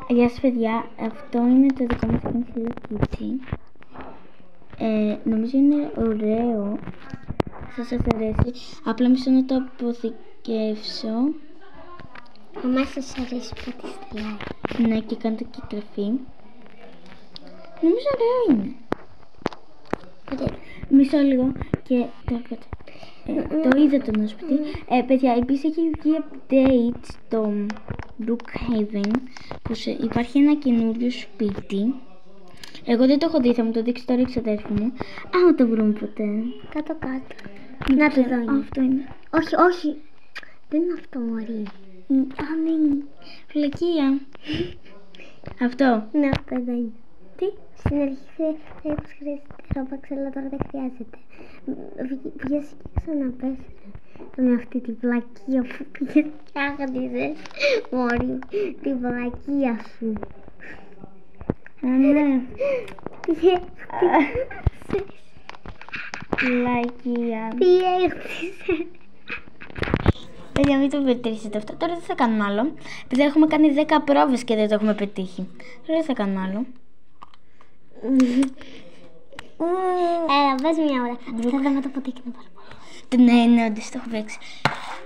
Γεια σας παιδιά, αυτό είναι το δικό μας Hello Kitty. Νομίζω είναι ωραίο, θα σας αρέσει, απλά μισό να το αποθηκεύσω. Αμά σας αρέσει κάτι στη like. Ναι, και κάντε και εγγραφή. Νομίζω ωραίο είναι. Μισό λίγο και το είδα το νέο σπίτι. Παιδιά, επίσης έχει βγει update στο Brookhaven που υπάρχει ένα καινούριο σπίτι. Εγώ δεν το έχω δει, θα μου το δείξει τώρα η ξαδέρφη μου. Άμα το βρούμε ποτέ. Κάτω. Να το δω. Αυτό είναι. Όχι. Δεν είναι αυτό, μωρή. Ναι. Φυλακία. Αυτό. Ναι, αυτό εδώ είναι. Τι? Στην αρχή θα είπες χρειάζεται Robux, αλλά τώρα δεν χρειάζεται. Βγες και ξαναπέσετε με αυτή τη βλακεία που πήγες και άγνιζες, μωρή, τη βλακεία σου. Ναι. Βλακεία. Τι έχτισες. Παιδιά, μην το πετύχετε αυτό. Τώρα δεν θα κάνουμε άλλο. Επειδή έχουμε κάνει 10 πρόβες και δεν το έχουμε πετύχει. Τώρα δεν θα κάνουμε άλλο. Έλα, πες μια ώρα. Θα δούμε το ποντίκι να πάρουμε. Ναι, όντως το έχω παίξει.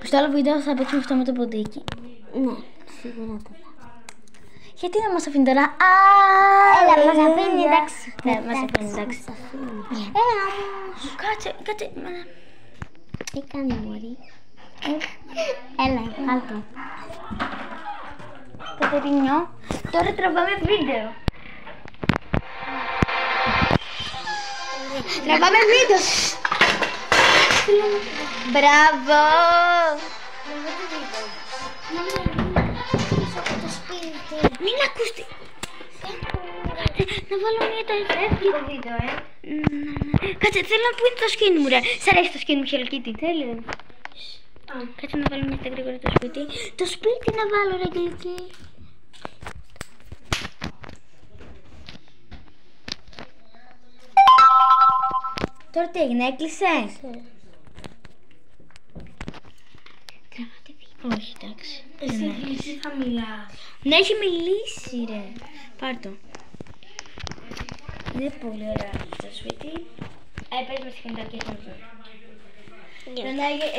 Στο άλλο βίντεο θα παίξουμε αυτό με το ποντίκι. Ναι, σίγουρα το δω. Γιατί δεν μας αφήνει τώρα. Έλα, μας αφήνει, εντάξει. Ναι, μας αφήνει, εντάξει. Έλα. Κάτσε. Τι κάνει, μωρή. Έλα, κάτω. Κατερινιό, τώρα τραβάμε βίντεο. Τραβάμε βίντεο. Μπράβο. Μην ακούστη. Να βάλω μια δεύτερο βίντεο, Κάτσε, θέλω να πω είναι το σκηνή μου, ρε. Σ' αρέσει το σκηνή μου, Hello Kitty, θέλει. Κάτσε να βάλω μια γρήγορα το σπίτι. Το σπίτι να βάλω, ρε γλυκή. Τώρα τι έγινε, έκλεισες? Τραβάτε βίντεο. Όχι, εντάξει. Εσύ θα μιλάς. Ναι, έχει μιλήσει, ρε. Πάρ' το. Είναι πολύ ωραία το σπίτι. Πες με συγχωρείτε και αυτό.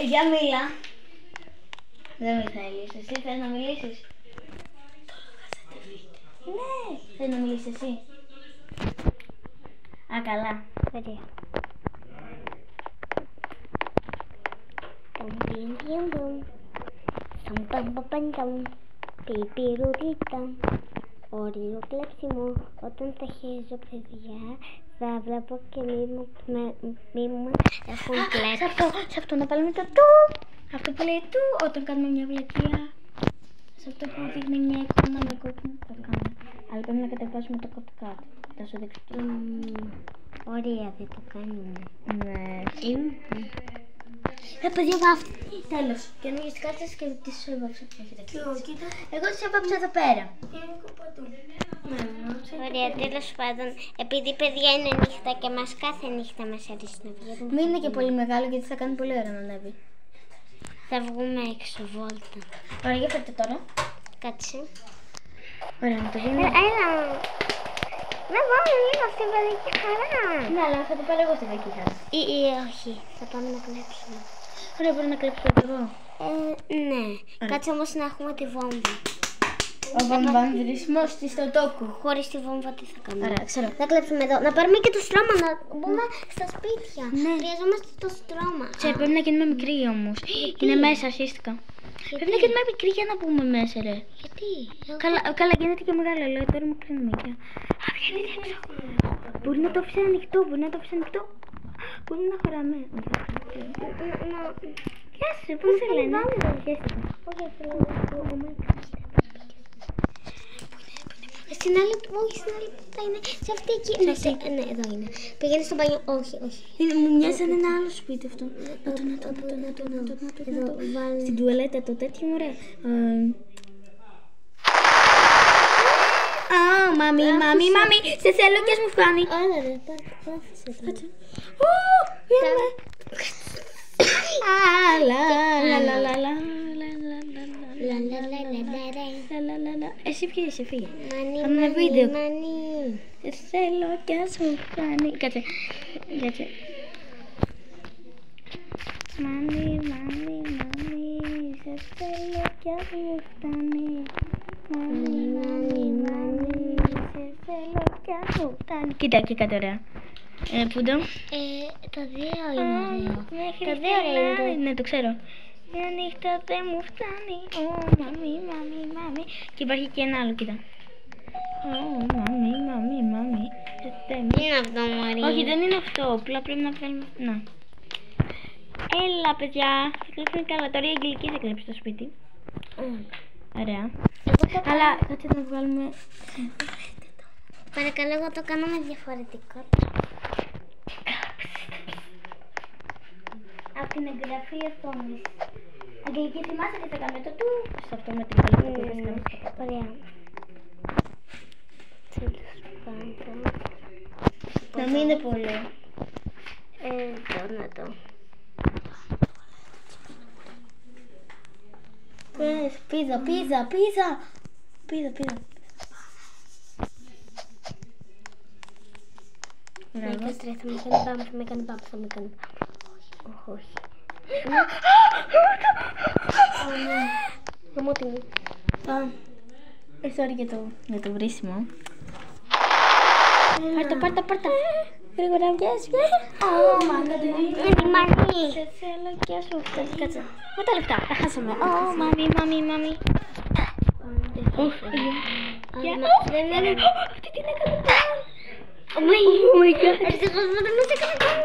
Για μίλα. Δεν με θέλεις. Εσύ θες να μιλήσεις? Ναι. Θες να μιλήσεις εσύ? Α, καλά. Ωραία. Ωραίο κλέψιμο. Όταν θα χέζω, παιδιά, θα βλέπω και μη μου έχουν κλέψει. Σε αυτό να βάλουμε το του. Αυτό που λέει του όταν κάνουμε μια βλακεία. Σε αυτό που δείχνει μια εικόνα με κόκκινο θα κάνουμε. Αλλά πρέπει να κατεβάσουμε το κάτω. Θα σου δείξω. Ωραία, δεν το κάνουμε. Ναι. Παιδιά, βάφτει. Τέλος. Και ανοίγεις τις κάρτες και τις έβαψα. Εγώ τις έβαψα εδώ πέρα. Ωραία, τέλος πάντων, επειδή παιδιά είναι νύχτα και μας κάθε νύχτα μας αρέσει να βγαίνουμε. Μην είναι και πολύ μεγάλο γιατί θα κάνει πολύ ώρα να ανέβει. Θα βγούμε έξω βόλτα. Ωραία, για φέρτε τώρα. Κάτσε. Ωραία, να το γίνει. Έλα. Να πάμε λίγο στην παιδική χαρά. Ναι, αλλά θα το πάρω εγώ στην παιδική χαρά. Ή όχι, θα πάμε να κλέψουμε. Ωραία, μπορώ να κλέψω και εγώ. Ναι. Κάτσε όμως να έχουμε τη βόμβα. Ο βαμβανδρισμός της στο τόκου. Χωρίς τη βόμβα τι θα κάνουμε? Ωραία, ξέρω. Να κλέψουμε εδώ. Να πάρουμε και το στρώμα, να μπούμε στα σπίτια. Ναι. Χρειαζόμαστε το στρώμα. Ξέρω, πρέπει να γίνουμε μικροί όμως. Είναι μέσα, αρχίστηκα. Πρέπει να γίνουμε μικροί για να μπούμε μέσα, ρε. Γιατί? Καλά, γίνεται και μεγάλο, αλλά τώρα μικρή είναι μικρή. Α, βγαίνετε έξω. Μπορεί να το αφήσει ανοιχτό, Μπορεί να χωράμε. Γεια σου, πώς σε λένε? Στην άλλη, όχι, στην άλλη θα είναι σε αυτή εκεί. Ναι, εδώ είναι. Πήγαινε στο μπάνιο, όχι. Μου μοιάζει σαν ένα άλλο σπίτι αυτό. Να το. Στην τουαλέτα το τέτοιο, ωραία. Μάμι, σε θέλω και μου φτάνει. Άρα ρε, άφησε το. Εσύ φύγε. Μανί, Κάνουμε μανί, βίντεο. μανί. Σε θέλω κι ας μου φτάνει. Κάτσε. Μάνι, σε θέλω κι ας μου φτάνει. Μάνι, σε θέλω κι ας μου φτάνει. Κοίτα, και κάτω ωραία. Πού το? Το 2 είναι ωραίο. Το 2 είναι. Ναι, το ξέρω. Μια νύχτα δεν μου φτάνει. Μαμί. Και υπάρχει και ένα άλλο, κοίτα. Μαμί. Είναι αυτό, μωρή. Όχι, δεν είναι αυτό. Απλά πρέπει να βγάλουμε. Να. Έλα, παιδιά. Θα κλέψουμε καλά. Τώρα η Αγγελική θα κλέψει το σπίτι. Ωραία. Αλλά κάτσε να βγάλουμε. Παρακαλώ, εγώ το κάνω με διαφορετικό. Από την εγγραφή οθόνης. Αγγελική, θυμάσαι τι θα κάνουμε το του. Σε αυτό με την καλή που θα κάνουμε. Ωραία. Να μην είναι πολύ. Να το. Πες, πίζα. Με έκανε μπάμπ, θα με κάνει μπάμπ. Όχι. Νομότιμη. Sorry για το βρίσιμο. Πάρτα. Γρήγορα βγες. Μανί. Σε θέλω κι ας μου φτάσει. Κάτσε. Με τα λεφτά. Τα χάσαμε. Μαμί. Αυτή την έκανε πάλι. Oh my god. Ευτυχώς δεν μας έκανε πάλι.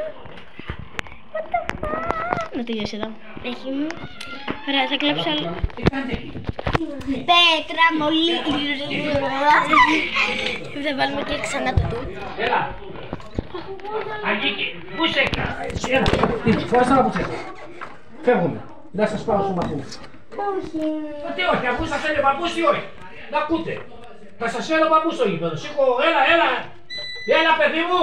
What the fuck. Να τελειώσει εδώ. Έχει. Ωραία, θα κλέψω άλλο. Πέτρα, μολύ. Θα βάλουμε και ξανά το του. Έλα. Αγγίκη, πού σε έκανα. Φοράστε τα πουτσέτα. Φεύγουμε. Να σας πάω στο μαθήμα. Όχι. Τι όχι, αφού σας έλεγε παππούς ή όχι. Να ακούτε. Θα σας έλεγε παππούς στο γήπεδο. Σήκω, έλα, παιδί μου.